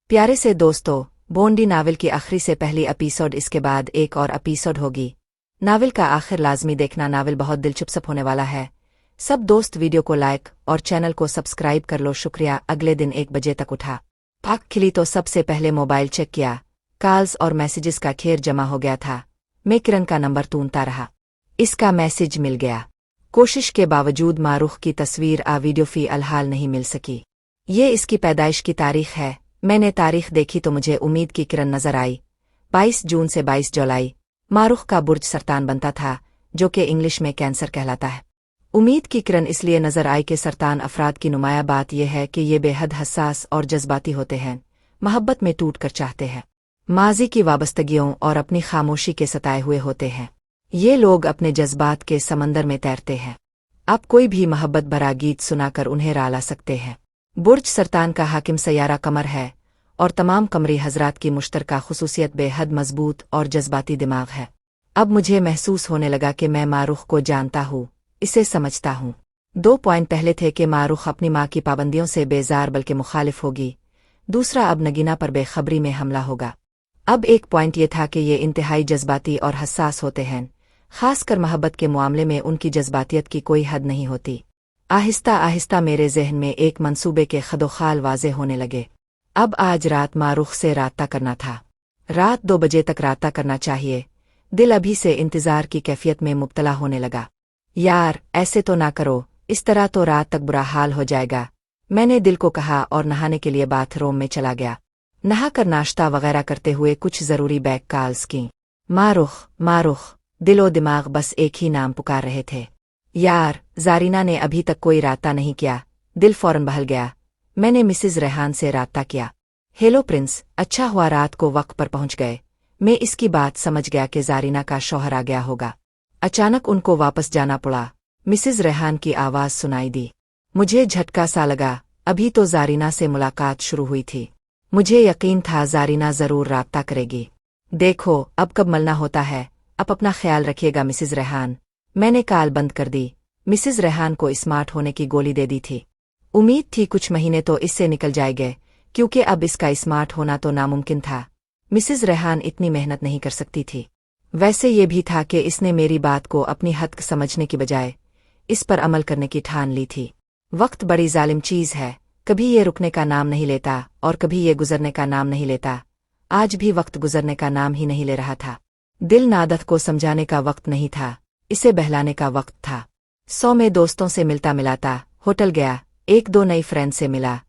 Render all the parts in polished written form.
प्यारे से दोस्तों, बोंडी नावल की आखिरी से पहली एपिसोड, इसके बाद एक और एपिसोड होगी। नावल का आखिर लाजमी देखना, नावल बहुत दिलचस्प होने वाला है। सब दोस्त वीडियो को लाइक और चैनल को सब्सक्राइब कर लो, शुक्रिया। अगले दिन 1 बजे तक उठा, आँख खिली तो सबसे पहले मोबाइल चेक किया। कॉल्स और मैसेजेस का ढेर जमा हो गया था। मैं किरण का नंबर ढूंढता रहा, इसका मैसेज मिल गया। कोशिश के बावजूद मारूख की तस्वीर वीडियो फी अलहाल नहीं मिल सकी। ये इसकी पैदाइश की तारीख है। मैंने तारीख देखी तो मुझे उम्मीद की किरण नजर आई। 22 जून से 22 जुलाई। मारूख का बुर्ज सरतान बनता था, जो कि इंग्लिश में कैंसर कहलाता है। उम्मीद की किरण इसलिए नजर आई कि सरतान अफराद की नुमाया बात यह है कि ये बेहद हसास और जज्बाती होते हैं, मोहब्बत में टूट कर चाहते हैं, माजी की वाबस्तगियों और अपनी खामोशी के सताए हुए होते हैं। ये लोग अपने जज्बात के समंदर में तैरते हैं। आप कोई भी मोहब्बत भरा गीत सुनाकर उन्हें राला सकते हैं। बुर्ज सरतान का हाकिम सैयारा कमर है और तमाम कमरी हजरात की मुश्तरका खुसूसियत बेहद मजबूत और जज्बाती दिमाग है। अब मुझे महसूस होने लगा कि मैं मारूख को जानता हूँ, इसे समझता हूँ। 2 पॉइंट पहले थे कि मारूख अपनी माँ की पाबंदियों से बेजार बल्कि मुखालिफ होगी। दूसरा, अब नगीना पर बेखबरी में हमला होगा। अब एक पॉइंट ये था कि ये इंतहाई जज्बाती और हसास होते हैं, खासकर मोहब्बत के मामले में उनकी जज्बातियत की कोई हद नहीं होती। आहिस्ता आहिस्ता मेरे जहन में एक मंसूबे के खदोखाल वाजे होने लगे। अब आज रात मारूख से राब्ता करना था। रात 2 बजे तक राब्ता करना चाहिए। दिल अभी से इंतजार की कैफियत में मुब्तला होने लगा। यार, ऐसे तो ना करो, इस तरह तो रात तक बुरा हाल हो जाएगा। मैंने दिल को कहा और नहाने के लिए बाथरूम में चला गया। नहा कर नाश्ता वगैरह करते हुए कुछ जरूरी बैक कॉल्स की। मारूख मारूख, दिलो दिमाग बस एक ही नाम पुकार रहे थे। यार, जारीना ने अभी तक कोई राब्ता नहीं किया। दिल फौरन बहल गया। मैंने मिसेज रेहान से राब्ता किया। हेलो प्रिंस, अच्छा हुआ रात को वक्त पर पहुंच गए। मैं इसकी बात समझ गया कि जारीना का शौहर आ गया होगा। अचानक उनको वापस जाना पड़ा। मिसेज रेहान की आवाज सुनाई दी। मुझे झटका सा लगा। अभी तो जारीना से मुलाकात शुरू हुई थी। मुझे यकीन था जारीना जरूर राब्ता करेगी। देखो, अब कब मलना होता है। अब अपना ख्याल रखिएगा मिसेज रेहान। मैंने कॉल बंद कर दी। मिसेज रेहान को स्मार्ट होने की गोली दे दी थी। उम्मीद थी कुछ महीने तो इससे निकल जाएंगे, क्योंकि अब इसका स्मार्ट होना तो नामुमकिन था। मिसेज रेहान इतनी मेहनत नहीं कर सकती थी। वैसे ये भी था कि इसने मेरी बात को अपनी हद समझने की बजाय इस पर अमल करने की ठान ली थी। वक्त बड़ी जालिम चीज है, कभी ये रुकने का नाम नहीं लेता और कभी ये गुजरने का नाम नहीं लेता। आज भी वक्त गुजरने का नाम ही नहीं ले रहा था। दिल नादत को समझाने का वक्त नहीं था, इसे बहलाने का वक्त था। 100 में दोस्तों से मिलता मिलाता होटल गया, 1-2 नई फ्रेंड से मिला,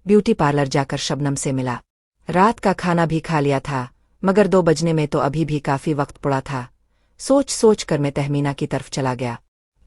ब्यूटी पार्लर जाकर शबनम से मिला। रात का खाना भी खा लिया था, मगर 2 बजने में तो अभी भी काफी वक्त पड़ा था। सोच सोच कर मैं तहमीना की तरफ चला गया।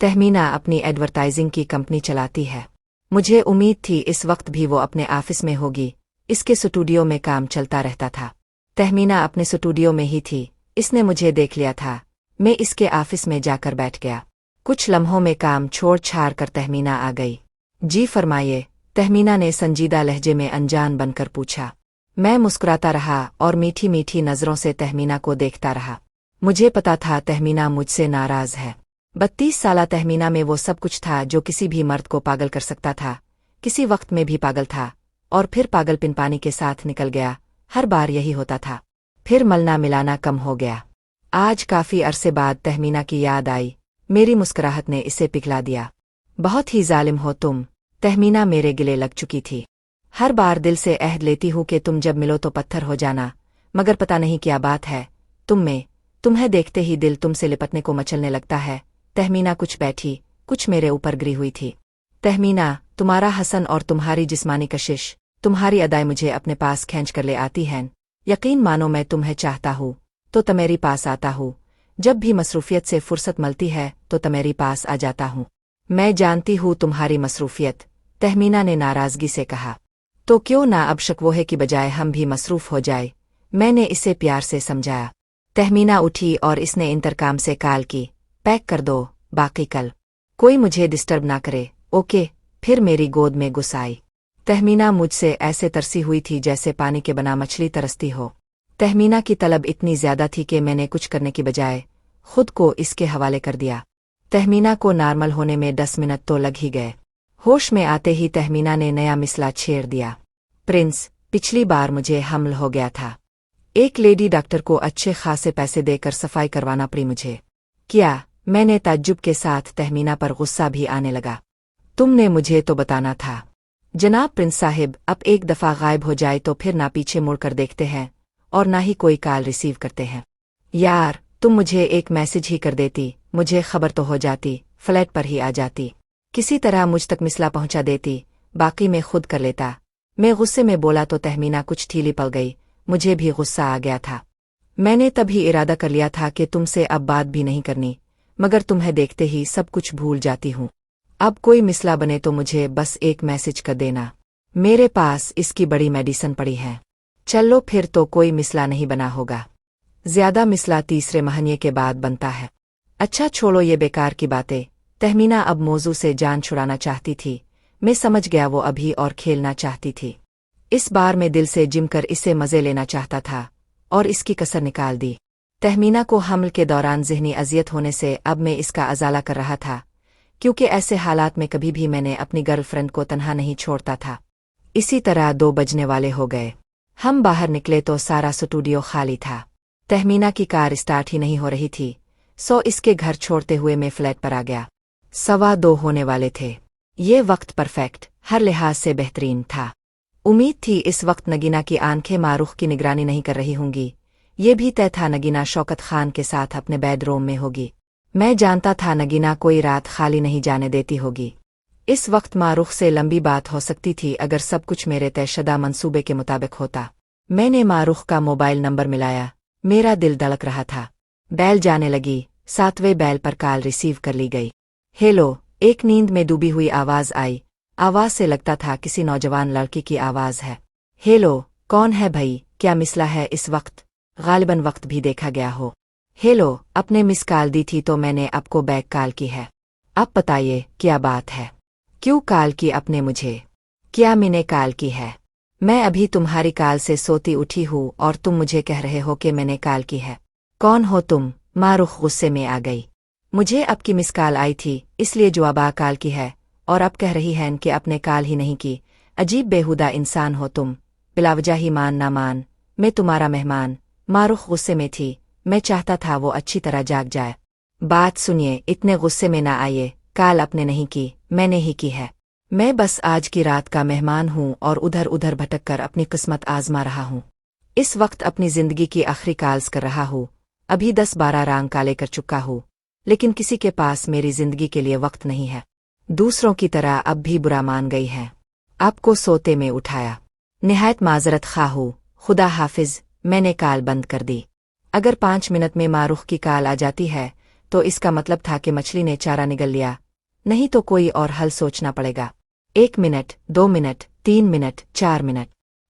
तहमीना अपनी एडवर्टाइजिंग की कंपनी चलाती है। मुझे उम्मीद थी इस वक्त भी वो अपने ऑफिस में होगी। इसके स्टूडियो में काम चलता रहता था। तहमीना अपने स्टूडियो में ही थी। इसने मुझे देख लिया था। मैं इसके ऑफिस में जाकर बैठ गया। कुछ लम्हों में काम छोड़ छाड़ कर तहमीना आ गई। जी फरमाइए, तहमीना ने संजीदा लहजे में अनजान बनकर पूछा। मैं मुस्कुराता रहा और मीठी मीठी नजरों से तहमीना को देखता रहा। मुझे पता था तहमीना मुझसे नाराज है। 32 साला तहमीना में वो सब कुछ था जो किसी भी मर्द को पागल कर सकता था। किसी वक्त में भी पागल था और फिर पागलपिन पानी के साथ निकल गया। हर बार यही होता था। फिर मलना मिलाना कम हो गया। आज काफी अरसे बाद तहमीना की याद आई। मेरी मुस्कुराहट ने इसे पिघला दिया। बहुत ही जालिम हो तुम। तहमीना मेरे गिले लग चुकी थी। हर बार दिल से अहद लेती हूँ कि तुम जब मिलो तो पत्थर हो जाना, मगर पता नहीं क्या बात है तुम्हें देखते ही दिल तुमसे लिपटने को मचलने लगता है। तहमीना कुछ बैठी, कुछ मेरे ऊपर गिरी हुई थी। तहमीना, तुम्हारा हसन और तुम्हारी जिस्मानी कशिश, तुम्हारी अदाएं मुझे अपने पास खींच कर ले आती हैं। यकीन मानो मैं तुम्हें चाहता हूँ तो तुम्हारी पास आता हूँ। जब भी मसरूफियत से फुर्सत मिलती है तो तुम्हारी पास आ जाता हूँ। मैं जानती हूँ तुम्हारी मसरूफियत, तहमीना ने नाराजगी से कहा। तो क्यों ना अब शक्वोहे की बजाय हम भी मसरूफ हो जाए। मैंने इसे प्यार से समझाया। तहमीना उठी और इसने इंतरकाम से कॉल की। पैक कर दो, बाकी कल। कोई मुझे डिस्टर्ब ना करे, ओके। फिर मेरी गोद में घुस आई। तहमीना मुझसे ऐसे तरसी हुई थी जैसे पानी के बना मछली तरसती हो। तहमीना की तलब इतनी ज्यादा थी कि मैंने कुछ करने की बजाय खुद को इसके हवाले कर दिया। तहमीना को नॉर्मल होने में 10 मिनट तो लग ही गए। होश में आते ही तहमीना ने नया मिसला छेड़ दिया। प्रिंस, पिछली बार मुझे हमल हो गया था। एक लेडी डॉक्टर को अच्छे खासे पैसे देकर सफाई करवाना पड़ी मुझे। क्या? मैंने ताज्जुब के साथ तहमीना पर गुस्सा भी आने लगा। तुमने मुझे तो बताना था। जनाब प्रिंस साहिब, अब एक दफ़ा गायब हो जाए तो फिर ना पीछे मुड़कर देखते हैं और ना ही कोई कॉल रिसीव करते हैं। यार, तुम मुझे एक मैसेज ही कर देती, मुझे खबर तो हो जाती, फ्लैट पर ही आ जाती, किसी तरह मुझ तक मिसला पहुंचा देती, बाकी मैं खुद कर लेता। मैं गुस्से में बोला तो तहमीना कुछ ढीली पड़ गई। मुझे भी गुस्सा आ गया था। मैंने तभी इरादा कर लिया था कि तुमसे अब बात भी नहीं करनी, मगर तुम्हें देखते ही सब कुछ भूल जाती हूँ। अब कोई मिसला बने तो मुझे बस एक मैसेज कर देना। मेरे पास इसकी बड़ी मेडिसिन पड़ी है। चलो फिर तो कोई मिसला नहीं बना होगा। ज्यादा मिसला तीसरे महीने के बाद बनता है। अच्छा छोड़ो ये बेकार की बातें। तहमीना अब मौजू से जान छुड़ाना चाहती थी। मैं समझ गया वो अभी और खेलना चाहती थी। इस बार मैं दिल से जिम कर इससे मजे लेना चाहता था और इसकी कसर निकाल दी। तहमीना को हमल के दौरान ज़हनी अजियत होने से अब मैं इसका अजाला कर रहा था, क्योंकि ऐसे हालात में कभी भी मैंने अपनी गर्लफ्रेंड को तन्हा नहीं छोड़ता था। इसी तरह 2 बजने वाले हो गए। हम बाहर निकले तो सारा स्टूडियो खाली था। तहमीना की कार स्टार्ट ही नहीं हो रही थी, सो इसके घर छोड़ते हुए मैं फ्लैट पर आ गया। 2:15 होने वाले थे। ये वक्त परफेक्ट, हर लिहाज से बेहतरीन था। उम्मीद थी इस वक्त नगीना की आंखें मारूख की निगरानी नहीं कर रही होंगी। ये भी तय था नगीना शौकत खान के साथ अपने बेडरूम में होगी। मैं जानता था नगीना कोई रात खाली नहीं जाने देती होगी। इस वक्त मारूख से लंबी बात हो सकती थी अगर सब कुछ मेरे तयशुदा मंसूबे के मुताबिक होता। मैंने मारूख का मोबाइल नंबर मिलाया। मेरा दिल धड़क रहा था। बैल जाने लगी। 7वें बैल पर कॉल रिसीव कर ली गई। हेलो, एक नींद में डूबी हुई आवाज आई। आवाज से लगता था किसी नौजवान लड़की की आवाज है। हेलो, कौन है भई? क्या मिसला है इस वक्त? गालिबन वक्त भी देखा गया हो। हेलो, अपने मिस कॉल दी थी तो मैंने आपको बैक कॉल की है। आप बताइए क्या बात है? क्यों कॉल की आपने मुझे? क्या मैंने कॉल की है? मैं अभी तुम्हारी कॉल से सोती उठी हूँ और तुम मुझे कह रहे हो कि मैंने कॉल की है। कौन हो तुम? मारूख गुस्से में आ गई। मुझे आपकी मिस कॉल आई थी इसलिए जवाब कॉल की है और अब कह रही हैं कि अपने कॉल ही नहीं की। अजीब बेहुदा इंसान हो तुम। बिलावजा ही मान ना मान, मैं तुम्हारा मेहमान। मारूख गुस्से में थी। मैं चाहता था वो अच्छी तरह जाग जाए। बात सुनिए, इतने गुस्से में ना आइए। कॉल आपने नहीं की, मैंने ही की है। मैं बस आज की रात का मेहमान हूँ और उधर उधर भटक कर अपनी किस्मत आजमा रहा हूँ। इस वक्त अपनी जिंदगी की आखिरी कॉल्स कर रहा हूँ। अभी 10-12 रंग काले कर चुका हूँ, लेकिन किसी के पास मेरी जिंदगी के लिए वक्त नहीं है। दूसरों की तरह अब भी बुरा मान गई है। आपको सोते में उठाया। निहायत माजरत खां हूँ। खुदा हाफिज। मैंने कॉल बंद कर दी। अगर 5 मिनट में मारूख की कॉल आ जाती है तो इसका मतलब था कि मछली ने चारा निगल लिया, नहीं तो कोई और हल सोचना पड़ेगा। 1 मिनट, 2 मिनट, 3 मिनट, 4 मिनट।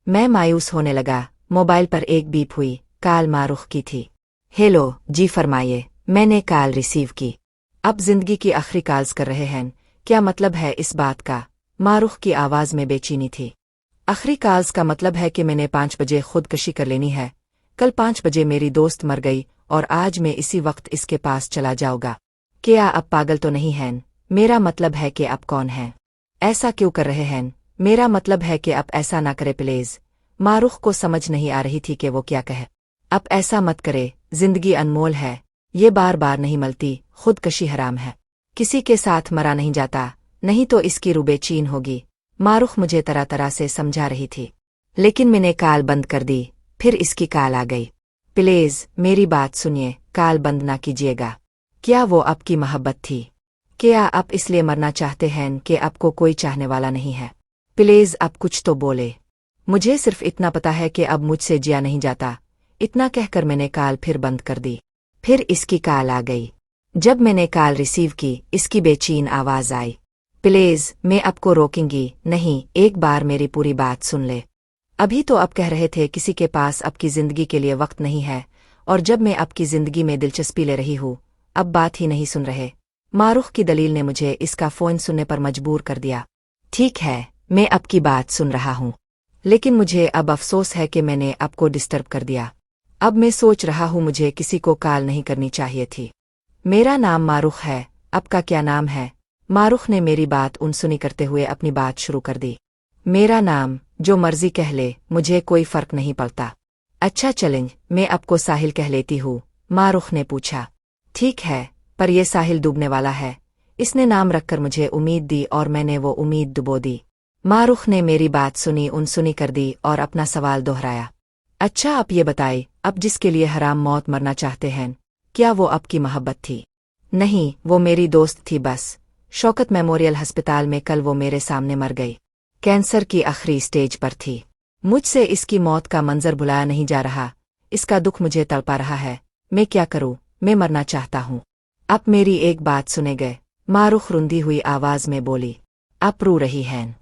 मैं मायूस होने लगा। मोबाइल पर एक बीप हुई। कॉल मारूख की थी। हेलो, जी फरमाइए। मैंने कॉल रिसीव की। अब जिंदगी की आखिरी कॉल्स कर रहे हैं, क्या मतलब है इस बात का? मारूख की आवाज में बेचैनी थी। आखिरी कॉल्स का मतलब है कि मैंने 5 बजे खुदकशी कर लेनी है। कल 5 बजे मेरी दोस्त मर गई और आज मैं इसी वक्त इसके पास चला जाऊंगा। क्या आप पागल तो नहीं हैं? मेरा मतलब है कि आप कौन हैं? ऐसा क्यों कर रहे हैं? मेरा मतलब है कि आप ऐसा ना करे प्लीज। मारूख को समझ नहीं आ रही थी कि वो क्या कहे। आप ऐसा मत करे, जिंदगी अनमोल है, ये बार बार नहीं मिलती। खुदकशी हराम है, किसी के साथ मरा नहीं जाता, नहीं तो इसकी रूह बेचैन होगी। मारूख मुझे तरह तरह से समझा रही थी, लेकिन मैंने कॉल बंद कर दी। फिर इसकी कॉल आ गई। प्लीज मेरी बात सुनिए, कॉल बंद ना कीजिएगा। क्या वो आपकी मोहब्बत थी? क्या आप इसलिए मरना चाहते हैं कि आपको कोई चाहने वाला नहीं है? प्लीज आप कुछ तो बोले। मुझे सिर्फ इतना पता है कि अब मुझसे जिया नहीं जाता। इतना कहकर मैंने कॉल फिर बंद कर दी। फिर इसकी कॉल आ गई। जब मैंने कॉल रिसीव की, इसकी बेचैन आवाज आई। प्लीज मैं आपको रोकूंगी नहीं, एक बार मेरी पूरी बात सुन ले। अभी तो आप कह रहे थे किसी के पास आपकी जिंदगी के लिए वक्त नहीं है, और जब मैं आपकी जिंदगी में दिलचस्पी ले रही हूँ अब बात ही नहीं सुन रहे। मारूख की दलील ने मुझे इसका फोन सुनने पर मजबूर कर दिया। ठीक है, मैं आपकी बात सुन रहा हूँ, लेकिन मुझे अब अफसोस है कि मैंने आपको डिस्टर्ब कर दिया। अब मैं सोच रहा हूँ मुझे किसी को कॉल नहीं करनी चाहिए थी। मेरा नाम मारूख है, आपका क्या नाम है? मारूख ने मेरी बात अनसुनी करते हुए अपनी बात शुरू कर दी। मेरा नाम जो मर्जी कह ले, मुझे कोई फर्क नहीं पड़ता। अच्छा चलें, मैं आपको साहिल कह लेती हूँ, मारुख ने पूछा। ठीक है, पर यह साहिल डूबने वाला है। इसने नाम रखकर मुझे उम्मीद दी और मैंने वो उम्मीद डुबो दी। मारुख ने मेरी बात सुनी अनसुनी कर दी और अपना सवाल दोहराया। अच्छा आप ये बताइए, अब जिसके लिए हराम मौत मरना चाहते हैं, क्या वो आपकी मोहब्बत थी? नहीं, वो मेरी दोस्त थी बस। शौकत मेमोरियल अस्पताल में कल वो मेरे सामने मर गई। कैंसर की आखिरी स्टेज पर थी। मुझसे इसकी मौत का मंजर भुलाया नहीं जा रहा। इसका दुख मुझे तड़पा रहा है। मैं क्या करूं? मैं मरना चाहता हूं। आप मेरी एक बात सुने गए, मारुख रुंधी हुई आवाज में बोली। आप रो रही हैं?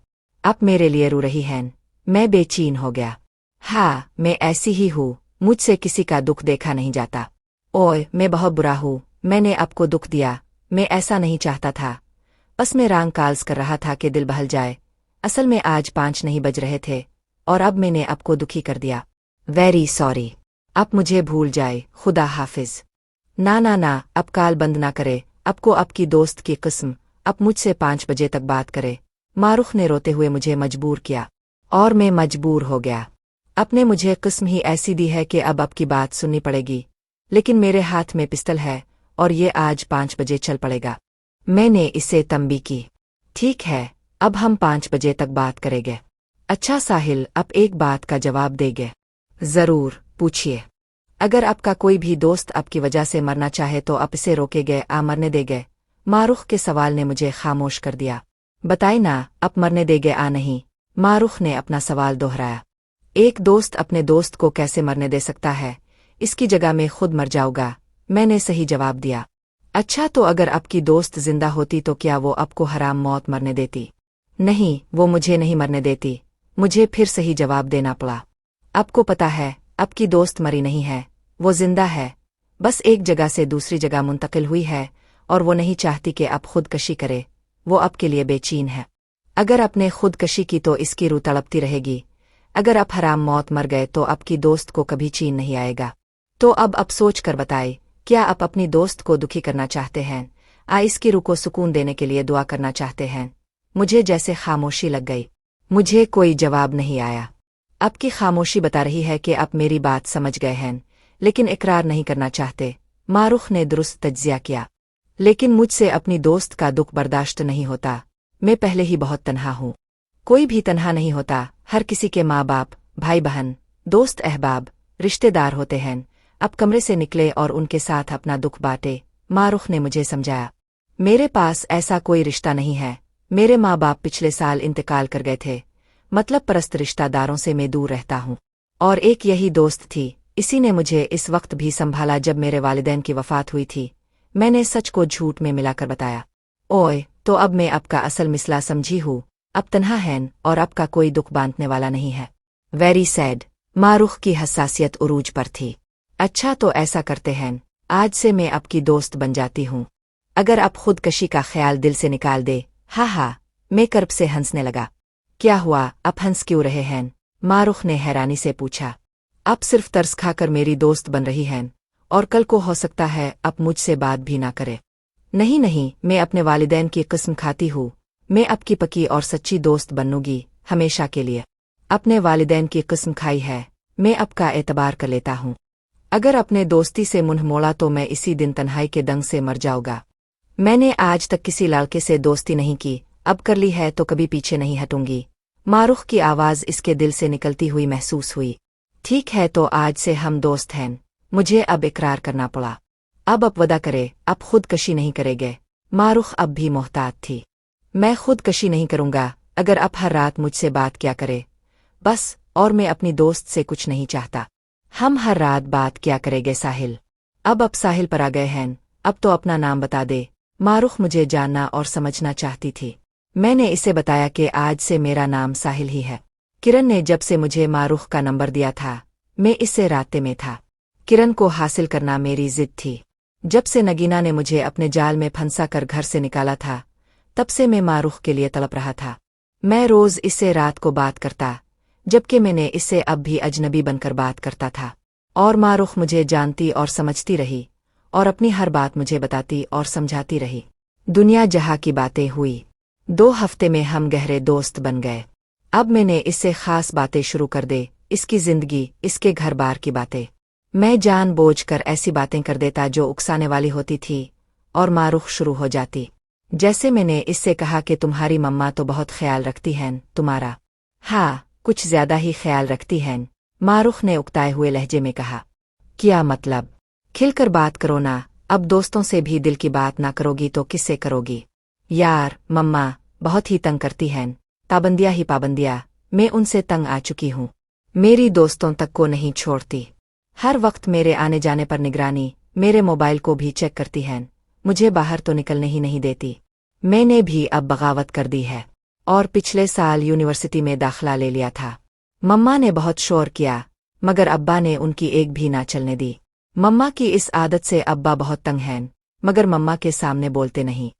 आप मेरे लिए रो रही हैं? मैं बेचैन हो गया। हाँ, मैं ऐसी ही हूँ। मुझसे किसी का दुख देखा नहीं जाता। ओए, मैं बहुत बुरा हूँ। मैंने आपको दुख दिया। मैं ऐसा नहीं चाहता था। बस मैं रंग काल्स कर रहा था कि दिल बहल जाए। असल में आज 5 नहीं बज रहे थे और अब मैंने आपको दुखी कर दिया। Very sorry. आप मुझे भूल जाए। खुदा हाफिज। ना ना ना, अब काल बंद ना करे। आपको आपकी दोस्त की किस्म, अब मुझसे 5 बजे तक बात करे। मारुख ने रोते हुए मुझे मजबूर किया और मैं मजबूर हो गया। आपने मुझे किस्म ही ऐसी दी है कि अब आपकी बात सुननी पड़ेगी। लेकिन मेरे हाथ में पिस्तल है और ये आज 5 बजे चल पड़ेगा। मैंने इसे तंबी की। ठीक है, अब हम 5 बजे तक बात करेंगे। अच्छा साहिल, आप एक बात का जवाब देंगे? जरूर, पूछिए। अगर आपका कोई भी दोस्त आपकी वजह से मरना चाहे तो आप इसे रोकेंगे आ मरने देंगे? मारुख के सवाल ने मुझे खामोश कर दिया। बताए ना, आप मरने देंगे आ नहीं? मारुख ने अपना सवाल दोहराया। एक दोस्त अपने दोस्त को कैसे मरने दे सकता है? इसकी जगह मैं खुद मर जाऊंगा, मैंने सही जवाब दिया। अच्छा तो अगर आपकी दोस्त जिंदा होती तो क्या वो आपको हराम मौत मरने देती? नहीं, वो मुझे नहीं मरने देती। मुझे फिर सही जवाब देना पड़ा। आपको पता है, आपकी दोस्त मरी नहीं है, वो जिंदा है। बस एक जगह से दूसरी जगह मुंतकिल हुई है और वो नहीं चाहती कि आप खुदकशी करे। वो आपके लिए बेचैन है। अगर आपने खुदकशी की तो इसकी रूह तड़पती रहेगी। अगर आप हराम मौत मर गए तो आपकी दोस्त को कभी चैन नहीं आएगा। तो अब आप सोच कर बताए, क्या आप अपनी दोस्त को दुखी करना चाहते हैं? इसकी रूह को सुकून देने के लिए दुआ करना चाहते हैं? मुझे जैसे खामोशी लग गई। मुझे कोई जवाब नहीं आया। आपकी खामोशी बता रही है कि आप मेरी बात समझ गए हैं, लेकिन इकरार नहीं करना चाहते। मारुख ने दुरुस्त तज्जिया किया। लेकिन मुझसे अपनी दोस्त का दुख बर्दाश्त नहीं होता। मैं पहले ही बहुत तन्हा हूँ। कोई भी तन्हा नहीं होता। हर किसी के माँ बाप, भाई बहन, दोस्त अहबाब, रिश्तेदार होते हैं। अब कमरे से निकले और उनके साथ अपना दुख बांटे। मारुख ने मुझे समझाया। मेरे पास ऐसा कोई रिश्ता नहीं है। मेरे माँ बाप पिछले साल इंतकाल कर गए थे। मतलब परस्त रिश्तेदारों से मैं दूर रहता हूँ। और एक यही दोस्त थी, इसी ने मुझे इस वक्त भी संभाला जब मेरे वालिदैन की वफात हुई थी। मैंने सच को झूठ में मिलाकर बताया। ओए, तो अब मैं आपका असल मिसला समझी हूँ। अब तन्हा हैं और आपका कोई दुख बांटने वाला नहीं है। Very sad. मारुख की हसासियत उरूज पर थी। अच्छा तो ऐसा करते हैं, आज से मैं आपकी दोस्त बन जाती हूँ। अगर आप खुदकशी का ख्याल दिल से निकाल दे। हाँ हाँ, मैं कर्ब से हंसने लगा। क्या हुआ, आप हंस क्यों रहे हैं? मारुख ने हैरानी से पूछा। आप सिर्फ तरस खाकर मेरी दोस्त बन रही हैं और कल को हो सकता है आप मुझसे बात भी ना करे। नहीं नहीं, मैं अपने वालिदैन की कसम खाती हूँ, मैं आपकी पक्की और सच्ची दोस्त बनूंगी हमेशा के लिए। अपने वालिदैन की कसम खाई है, मैं आपका एतबार कर लेता हूँ। अगर अपने दोस्ती से मुंह मोड़ा तो मैं इसी दिन तन्हाई के दंग से मर जाऊंगा। मैंने आज तक किसी लड़के से दोस्ती नहीं की, अब कर ली है तो कभी पीछे नहीं हटूंगी। मारुख की आवाज इसके दिल से निकलती हुई महसूस हुई। ठीक है, तो आज से हम दोस्त हैं। मुझे अब इकरार करना पड़ा। अब आप वदा करे, आप खुदकशी नहीं करेंगे? मारुख अब भी मोहतात थी। मैं खुदकशी नहीं करूंगा अगर आप हर रात मुझसे बात क्या करे। बस, और मैं अपनी दोस्त से कुछ नहीं चाहता। हम हर रात बात क्या करेंगे साहिल? अब आप साहिल पर आ गए हैं, अब तो अपना नाम बता दे। मारुख मुझे जानना और समझना चाहती थी। मैंने इसे बताया कि आज से मेरा नाम साहिल ही है। किरण ने जब से मुझे मारुख का नंबर दिया था, मैं इससे रास्ते में था। किरण को हासिल करना मेरी जिद थी। जब से नगीना ने मुझे अपने जाल में फंसा कर घर से निकाला था, तब से मैं मारुख के लिए तड़प रहा था। मैं रोज इससे रात को बात करता, जबकि मैंने इससे अब भी अजनबी बनकर बात करता था। और मारुख मुझे जानती और समझती रही और अपनी हर बात मुझे बताती और समझाती रही। दुनिया जहाँ की बातें हुई। 2 हफ्ते में हम गहरे दोस्त बन गए। अब मैंने इससे खास बातें शुरू कर दे, इसकी जिंदगी, इसके घर बार की बातें। मैं जानबूझकर ऐसी बातें कर देता जो उकसाने वाली होती थी, और मारूख शुरू हो जाती। जैसे मैंने इससे कहा कि तुम्हारी मम्मा तो बहुत ख्याल रखती हैं तुम्हारा। हाँ, कुछ ज्यादा ही ख्याल रखती हैं, मारूख ने उकताए हुए लहजे में कहा। क्या मतलब? खिलकर बात करो ना, अब दोस्तों से भी दिल की बात ना करोगी तो किससे करोगी? यार, मम्मा बहुत ही तंग करती हैं, पाबंदियाँ ही पाबंदियाँ, मैं उनसे तंग आ चुकी हूँ। मेरी दोस्तों तक को नहीं छोड़ती, हर वक्त मेरे आने जाने पर निगरानी, मेरे मोबाइल को भी चेक करती हैं, मुझे बाहर तो निकलने ही नहीं देती। मैंने भी अब बगावत कर दी है, और पिछले साल यूनिवर्सिटी में दाखिला ले लिया था। मम्मा ने बहुत शोर किया, मगर अब्बा ने उनकी एक भी ना चलने दी। मम्मा की इस आदत से अब्बा बहुत तंग हैं, मगर मम्मा के सामने बोलते नहीं।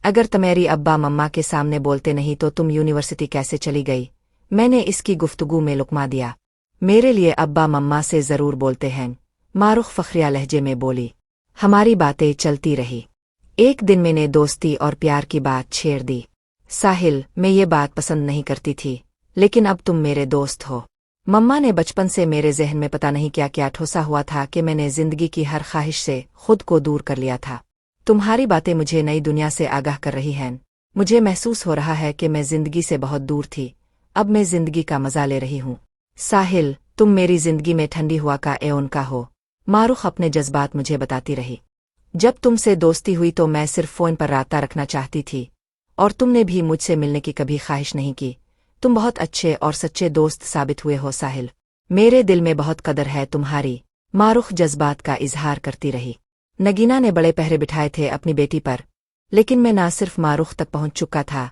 अगर तुम्हारी अब्बा मम्मा के सामने बोलते नहीं तो तुम यूनिवर्सिटी कैसे चली गई? मैंने इसकी गुफ्तगू में लुकमा दिया। मेरे लिए अब्बा मम्मा से जरूर बोलते हैं, मारूख फखरिया लहजे में बोली। हमारी बातें चलती रही। एक दिन मैंने दोस्ती और प्यार की बात छेड़ दी। साहिल, मैं ये बात पसंद नहीं करती थी, लेकिन अब तुम मेरे दोस्त हो। मम्मा ने बचपन से मेरे जहन में पता नहीं क्या क्या ठोसा हुआ था कि मैंने जिंदगी की हर ख्वाहिश से खुद को दूर कर लिया था। तुम्हारी बातें मुझे नई दुनिया से आगाह कर रही हैं। मुझे महसूस हो रहा है कि मैं जिंदगी से बहुत दूर थी, अब मैं जिंदगी का मजा ले रही हूँ। साहिल, तुम मेरी जिंदगी में ठंडी हुआ का एओन का हो। मारूख अपने जज्बात मुझे बताती रही। जब तुमसे दोस्ती हुई तो मैं सिर्फ फोन पर राब्ता रखना चाहती थी, और तुमने भी मुझसे मिलने की कभी ख्वाहिश नहीं की। तुम बहुत अच्छे और सच्चे दोस्त साबित हुए हो साहिल, मेरे दिल में बहुत कदर है तुम्हारी। मारूख जज्बात का इजहार करती रही। नगीना ने बड़े पहरे बिठाए थे अपनी बेटी पर, लेकिन मैं ना सिर्फ मारूख तक पहुंच चुका था,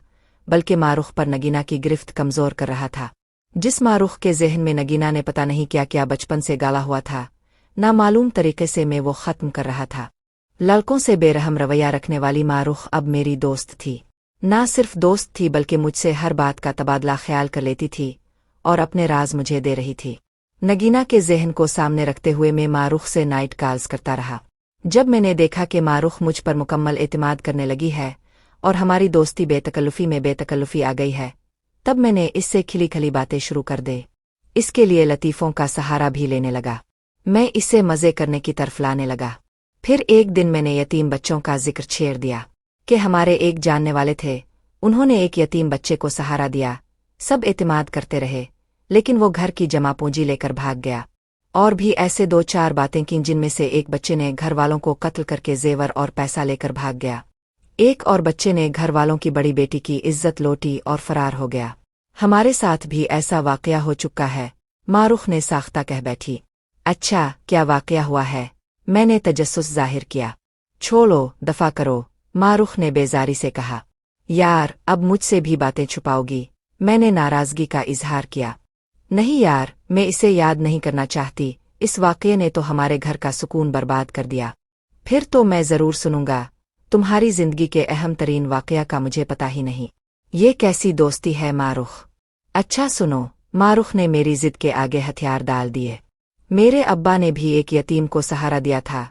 बल्कि मारूख पर नगीना की गिरफ्त कमजोर कर रहा था। जिस मारूख के जहन में नगीना ने पता नहीं क्या क्या बचपन से गाला हुआ था, नामालूम तरीके से मैं वो खत्म कर रहा था। लड़कों से बेरहम रवैया रखने वाली मारूख अब मेरी दोस्त थी। ना सिर्फ दोस्त थी बल्कि मुझसे हर बात का तबादला ख्याल कर लेती थी और अपने राज मुझे दे रही थी। नगीना के जहन को सामने रखते हुए मैं मारूख से नाइट कॉल्स करता रहा। जब मैंने देखा कि मारूख मुझ पर मुकम्मल एतमाद करने लगी है और हमारी दोस्ती बेतकल्लुफी में बेतकल्लुफी आ गई है, तब मैंने इससे खिली खली बातें शुरू कर दे। इसके लिए लतीफ़ों का सहारा भी लेने लगा। मैं इससे मज़े करने की तरफ लाने लगा। फिर एक दिन मैंने यतीम बच्चों का जिक्र छेड़ दिया कि हमारे एक जानने वाले थे, उन्होंने एक यतीम बच्चे को सहारा दिया। सब एतमाद करते रहे, लेकिन वो घर की जमा पूंजी लेकर भाग गया। और भी ऐसे दो चार बातें की जिनमें से एक बच्चे ने घर वालों को कत्ल करके जेवर और पैसा लेकर भाग गया। एक और बच्चे ने घर वालों की बड़ी बेटी की इज्जत लौटी और फरार हो गया। हमारे साथ भी ऐसा वाकया हो चुका है, मारूख ने साख्ता कह बैठी। अच्छा, क्या वाकया हुआ है? मैंने तजस्सुस जाहिर किया। छोड़ो, दफा करो, मारूख ने बेजारी से कहा। यार, अब मुझसे भी बातें छुपाओगी? मैंने नाराजगी का इजहार किया। नहीं यार, मैं इसे याद नहीं करना चाहती, इस वाकये ने तो हमारे घर का सुकून बर्बाद कर दिया। फिर तो मैं जरूर सुनूंगा। तुम्हारी जिंदगी के अहम तरीन वाकया का मुझे पता ही नहीं। ये कैसी दोस्ती है मारूख? अच्छा सुनो, मारूख ने मेरी जिद के आगे हथियार डाल दिए। मेरे अब्बा ने भी एक यतीम को सहारा दिया था।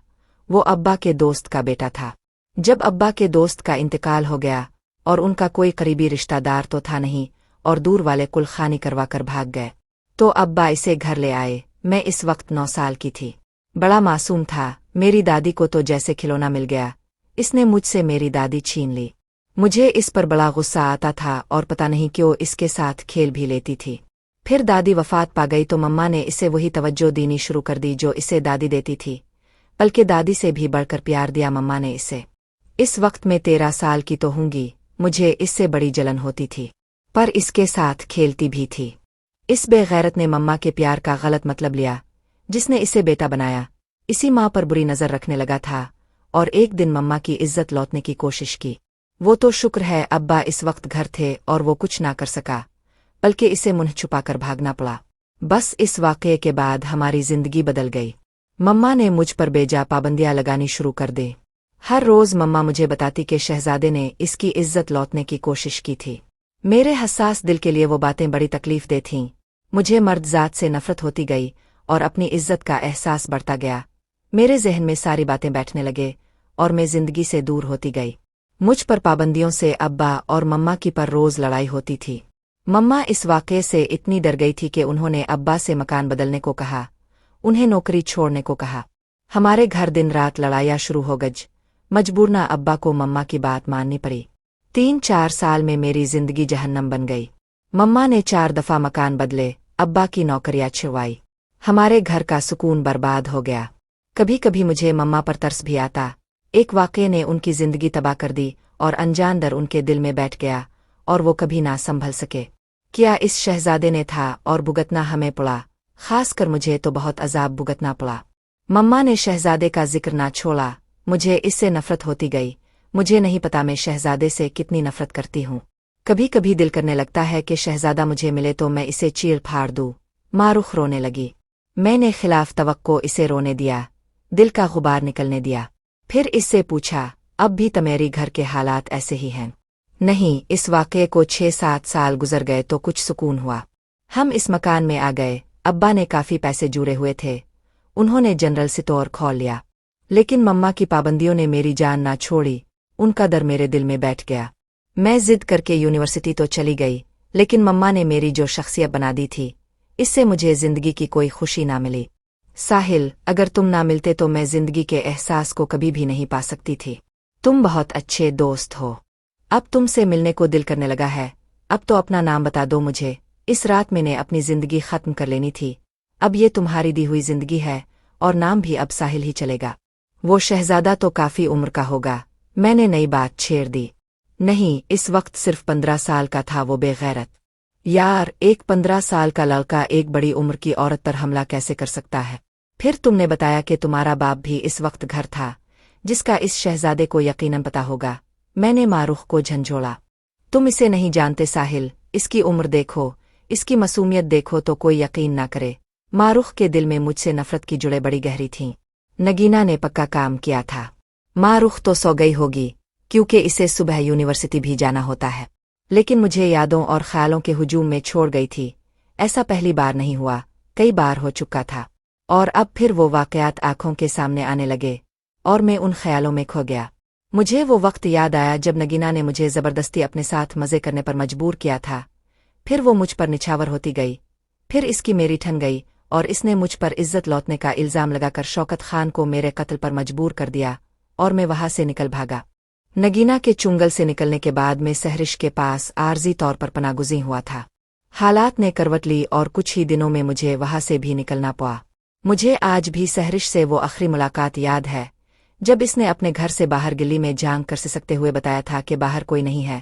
वो अब्बा के दोस्त का बेटा था। जब अब्बा के दोस्त का इंतकाल हो गया और उनका कोई करीबी रिश्तेदार तो था नहीं और दूर वाले कुलखानी करवा कर भाग गए, तो अब्बा इसे घर ले आए। मैं इस वक्त 9 साल की थी, बड़ा मासूम था। मेरी दादी को तो जैसे खिलौना मिल गया, इसने मुझसे मेरी दादी छीन ली। मुझे इस पर बड़ा गुस्सा आता था और पता नहीं क्यों इसके साथ खेल भी लेती थी। फिर दादी वफात पा गई तो मम्मा ने इसे वही तवज्जो देनी शुरू कर दी जो इसे दादी देती थी, बल्कि दादी से भी बढ़कर प्यार दिया मम्मा ने इसे। इस वक्त मैं 13 साल की तो हूँगी, मुझे इससे बड़ी जलन होती थी, पर इसके साथ खेलती भी थी। इस बेगैरत ने मम्मा के प्यार का गलत मतलब लिया, जिसने इसे बेटा बनाया। इसी माँ पर बुरी नज़र रखने लगा था और एक दिन मम्मा की इज्जत लौटने की कोशिश की। वो तो शुक्र है अब्बा इस वक्त घर थे और वो कुछ ना कर सका, बल्कि इसे मुंह छुपाकर भागना पड़ा। बस इस वाकये के बाद हमारी जिंदगी बदल गई। मम्मा ने मुझ पर बेजा पाबंदियां लगानी शुरू कर दी। हर रोज मम्मा मुझे बताती कि शहजादे ने इसकी इज्जत लौटने की कोशिश की थी। मेरे हसास दिल के लिए वो बातें बड़ी तकलीफ दे थीं। मुझे मर्द जात से नफरत होती गई और अपनी इज्जत का एहसास बढ़ता गया। मेरे जहन में सारी बातें बैठने लगे और मैं जिंदगी से दूर होती गई। मुझ पर पाबंदियों से अब्बा और मम्मा की पर रोज लड़ाई होती थी। मम्मा इस वाक़ये से इतनी डर गई थी कि उन्होंने अब्बा से मकान बदलने को कहा, उन्हें नौकरी छोड़ने को कहा। हमारे घर दिन रात लड़ाइयाँ शुरू हो गई। मजबूरना अब्बा को मम्मा की बात माननी पड़ी। 3-4 साल में मेरी जिंदगी जहन्नम बन गई। मम्मा ने 4 दफ़ा मकान बदले, अब्बा की नौकरियाँ छिड़वाई। हमारे घर का सुकून बर्बाद हो गया। कभी कभी मुझे मम्मा पर तरस भी आता। एक वाक़ये ने उनकी जिंदगी तबाह कर दी और अनजान डर उनके दिल में बैठ गया और वो कभी ना संभल सके। क्या इस शहजादे ने था और भुगतना हमें पड़ा, खासकर मुझे तो बहुत अजाब भुगतना पड़ा। मम्मा ने शहजादे का जिक्र ना छोड़ा, मुझे इससे नफरत होती गई। मुझे नहीं पता मैं शहजादे से कितनी नफरत करती हूँ। कभी कभी दिल करने लगता है कि शहजादा मुझे मिले तो मैं इसे चीर फाड़ दूँ। मारुख रोने लगी। मैंने खिलाफ तवक्को इसे रोने दिया, दिल का गुबार निकलने दिया। फिर इससे पूछा, अब भी तमेरी घर के हालात ऐसे ही हैं? नहीं, इस वाक़ये को 6-7 साल गुजर गए तो कुछ सुकून हुआ। हम इस मकान में आ गए। अब्बा ने काफ़ी पैसे जुड़े हुए थे, उन्होंने जनरल स्टोर खोल लिया। लेकिन मम्मा की पाबंदियों ने मेरी जान ना छोड़ी। उनका डर मेरे दिल में बैठ गया। मैं जिद करके यूनिवर्सिटी तो चली गई, लेकिन मम्मा ने मेरी जो शख्सियत बना दी थी, इससे मुझे जिंदगी की कोई खुशी ना मिली। साहिल, अगर तुम ना मिलते तो मैं जिंदगी के एहसास को कभी भी नहीं पा सकती थी। तुम बहुत अच्छे दोस्त हो। अब तुमसे मिलने को दिल करने लगा है। अब तो अपना नाम बता दो मुझे। इस रात मैंने अपनी जिंदगी खत्म कर लेनी थी। अब ये तुम्हारी दी हुई जिंदगी है और नाम भी अब साहिल ही चलेगा। वो शहजादा तो काफी उम्र का होगा। मैंने नई बात छेड़ दी। नहीं, इस वक्त सिर्फ 15 साल का था वो बेगैरत। यार, एक 15 साल का लड़का एक बड़ी उम्र की औरत पर हमला कैसे कर सकता है? फिर तुमने बताया कि तुम्हारा बाप भी इस वक्त घर था, जिसका इस शहजादे को यकीनन पता होगा। मैंने मारूख को झंझोड़ा। तुम इसे नहीं जानते साहिल, इसकी उम्र देखो, इसकी मासूमियत देखो तो कोई यकीन ना करे। मारूख के दिल में मुझसे नफरत की जुड़े बड़ी गहरी थीं। नगीना ने पक्का काम किया था। मारूख तो सो गई होगी, क्योंकि इसे सुबह यूनिवर्सिटी भी जाना होता है। लेकिन मुझे यादों और ख्यालों के हुजूम में छोड़ गई थी। ऐसा पहली बार नहीं हुआ, कई बार हो चुका था। और अब फिर वो वाक़यात आंखों के सामने आने लगे और मैं उन ख्यालों में खो गया। मुझे वो वक्त याद आया जब नगीना ने मुझे ज़बरदस्ती अपने साथ मज़े करने पर मजबूर किया था। फिर वो मुझ पर निछावर होती गई। फिर इसकी मेरी ठन गई और इसने मुझ पर इज्जत लौटने का इल्ज़ाम लगाकर शौकत खान को मेरे कत्ल पर मजबूर कर दिया और मैं वहां से निकल भागा। नगीना के चुंगल से निकलने के बाद मैं सहरिश के पास आर्जी तौर पर पनागुज़ी हुआ था। हालात ने करवट ली और कुछ ही दिनों में मुझे वहां से भी निकलना पड़ा। मुझे आज भी सहरिश से वो आखिरी मुलाकात याद है, जब इसने अपने घर से बाहर गिल्ली में झांक कर सिसकते हुए बताया था कि बाहर कोई नहीं है,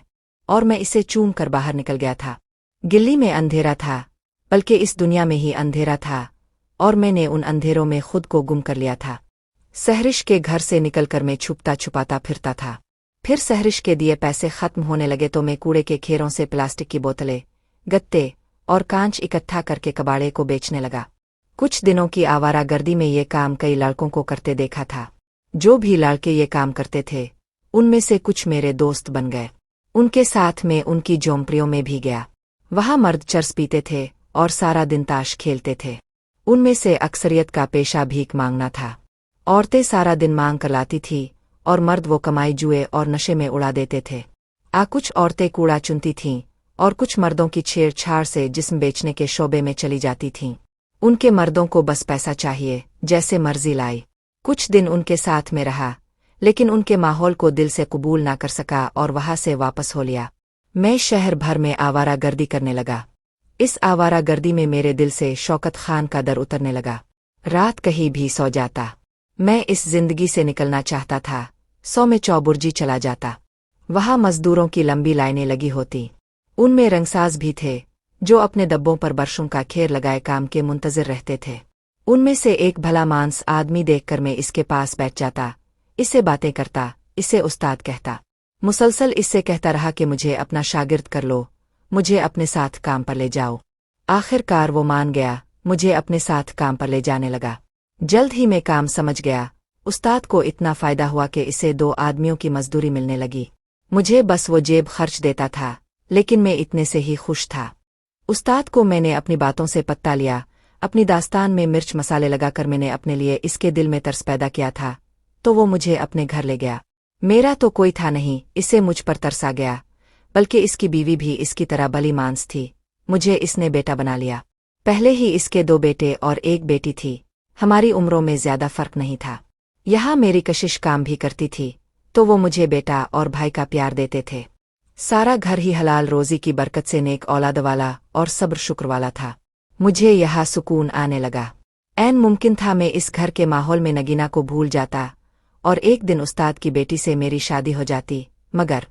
और मैं इसे चूम कर बाहर निकल गया था। गिल्ली में अंधेरा था, बल्कि इस दुनिया में ही अंधेरा था, और मैंने उन अंधेरों में खुद को गुम कर लिया था। सहरिश के घर से निकलकर मैं छुपता छुपाता फिरता था। फिर सहरिश के दिए पैसे खत्म होने लगे तो मैं कूड़े के खेरों से प्लास्टिक की बोतलें, गत्ते और कांच इकट्ठा करके कबाड़े को बेचने लगा। कुछ दिनों की आवारागर्दी में ये काम कई लड़कों को करते देखा था। जो भी लड़के ये काम करते थे, उनमें से कुछ मेरे दोस्त बन गए। उनके साथ में उनकी झोंपड़ियों में भी गया। वहां मर्द चरस पीते थे और सारा दिन ताश खेलते थे। उनमें से अक्सरियत का पेशा भीख मांगना था। औरतें सारा दिन मांग कर लाती थी और मर्द वो कमाई जुए और नशे में उड़ा देते थे। कुछ औरतें कूड़ा चुनती थीं और कुछ मर्दों की छेड़छाड़ से जिस्म बेचने के शोबे में चली जाती थीं। उनके मर्दों को बस पैसा चाहिए, जैसे मर्जी लाई। कुछ दिन उनके साथ में रहा, लेकिन उनके माहौल को दिल से कबूल ना कर सका और वहां से वापस हो लिया। मैं शहर भर में आवारागर्दी करने लगा। इस आवारागर्दी में मेरे दिल से शौकत खान का डर उतरने लगा। रात कहीं भी सो जाता। मैं इस जिंदगी से निकलना चाहता था। 100 में चौबुर्जी चला जाता। वहां मजदूरों की लंबी लाइनें लगी होती। उनमें रंगसाज भी थे, जो अपने डब्बों पर बरसों का खेर लगाए काम के मुंतजिर रहते थे। उनमें से एक भला मांस आदमी देखकर मैं इसके पास बैठ जाता, इससे बातें करता, इसे उस्ताद कहता। मुसलसल इससे कहता रहा कि मुझे अपना शागिर्द कर लो, मुझे अपने साथ काम पर ले जाओ। आखिरकार वो मान गया, मुझे अपने साथ काम पर ले जाने लगा। जल्द ही मैं काम समझ गया। उस्ताद को इतना फायदा हुआ कि इसे 2 आदमियों की मजदूरी मिलने लगी। मुझे बस वो जेब खर्च देता था, लेकिन मैं इतने से ही खुश था। उस्ताद को मैंने अपनी बातों से पत्ता लिया। अपनी दास्तान में मिर्च मसाले लगाकर मैंने अपने लिए इसके दिल में तरस पैदा किया था, तो वो मुझे अपने घर ले गया। मेरा तो कोई था नहीं, इसे मुझ पर तरस आ गया। बल्कि इसकी बीवी भी इसकी तरह बली मांस थी। मुझे इसने बेटा बना लिया। पहले ही इसके 2 बेटे और 1 बेटी थी। हमारी उम्रों में ज्यादा फर्क नहीं था। यहाँ मेरी कशिश काम भी करती थी तो वो मुझे बेटा और भाई का प्यार देते थे। सारा घर ही हलाल रोजी की बरकत से नेक औलाद वाला और सब्र शुक्र वाला था। मुझे यहाँ सुकून आने लगा। ऐन मुमकिन था मैं इस घर के माहौल में नगीना को भूल जाता और एक दिन उस्ताद की बेटी से मेरी शादी हो जाती। मगर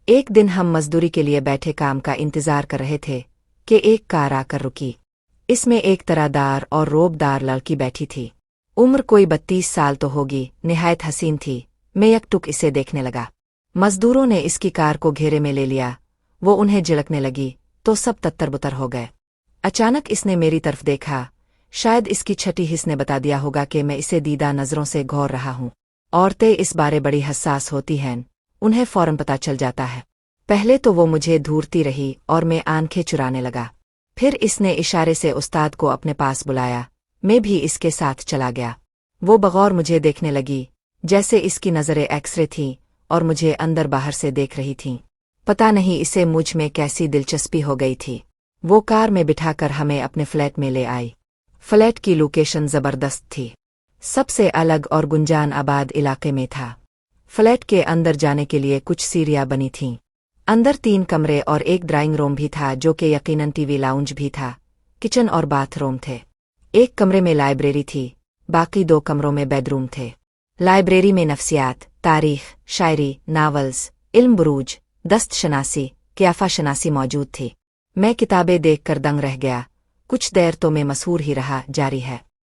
एक दिन हम मजदूरी के लिए बैठे काम का इंतजार कर रहे थे कि एक कार आकर रुकी। इसमें एक तरादार और रोबदार लड़की बैठी थी। उम्र कोई 32 साल तो होगी, निहायत हसीन थी। मैं यकटुक इसे देखने लगा। मजदूरों ने इसकी कार को घेरे में ले लिया। वो उन्हें झिड़कने लगी तो सब तत्तर-बुतर हो गए। अचानक इसने मेरी तरफ देखा। शायद इसकी छठी हिस्स ने बता दिया होगा कि मैं इसे दीदा नजरों से घौर रहा हूँ। औरतें इस बारे बड़ी हसास होती हैं, उन्हें फौरन पता चल जाता है। पहले तो वो मुझे घूरती रही और मैं आंखें चुराने लगा। फिर इसने इशारे से उस्ताद को अपने पास बुलाया। मैं भी इसके साथ चला गया। वो बगौर मुझे देखने लगी, जैसे इसकी नज़रें एक्सरे थीं और मुझे अंदर बाहर से देख रही थीं। पता नहीं इसे मुझ में कैसी दिलचस्पी हो गई थी। वो कार में बिठाकर हमें अपने फ्लैट में ले आई। फ्लैट की लोकेशन जबरदस्त थी। सबसे अलग और गुंजान आबाद इलाके में था। फ्लैट के अंदर जाने के लिए कुछ सीढ़ियां बनी थीं। अंदर 3 कमरे और एक ड्राइंग रूम भी था जो कि यकीनन टीवी लाउंज भी था। किचन और बाथरूम थे। एक कमरे में लाइब्रेरी थी, बाकी 2 कमरों में बेडरूम थे। लाइब्रेरी में नफ्सियात, तारीख, शायरी, नावल्स, इल्म बुरूज, दस्त शनासी, क़ियाफ़ा शनासी मौजूद थी। मैं किताबें देखकर दंग रह गया। कुछ देर तो मैं मसहूर ही रहा, जारी है।